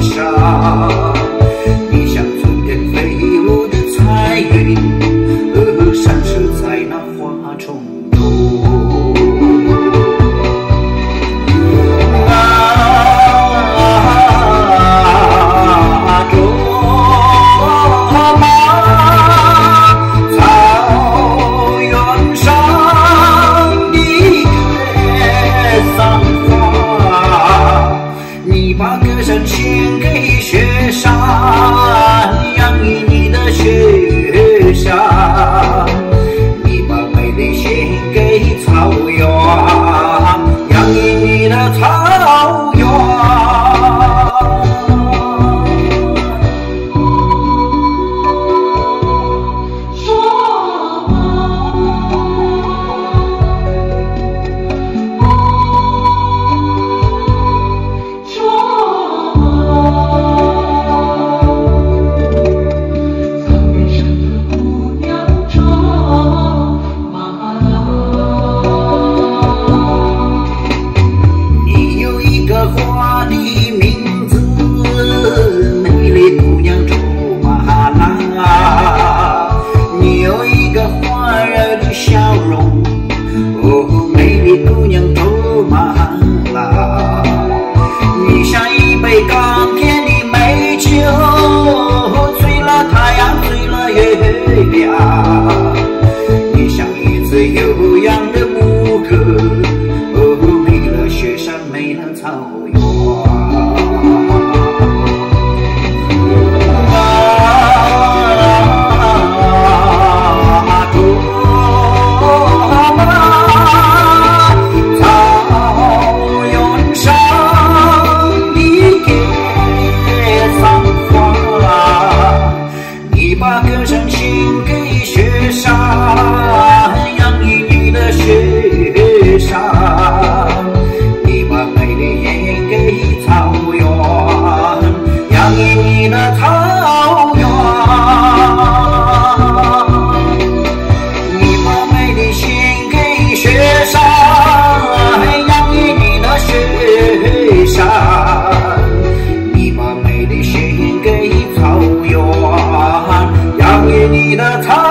上。你像春天飞舞的彩云，闪烁在那花丛中。把歌声献给雪山，洋溢你的雪山；你把美丽献给草原，洋溢你的草原。花的名字，美丽姑娘卓玛拉。你有一个欢热的笑容，哦，美丽姑娘卓玛拉。你像一杯甘甜的美酒，醉了太阳，醉了月亮。你像一支悠扬的牧歌，哦，美了雪山，美了草原。把歌声献给雪山，洋溢你的雪山；你把美丽献给草原，洋溢你的草原；你把美丽献给雪山，洋溢你的雪山；你把美丽献给草原。洋溢你的草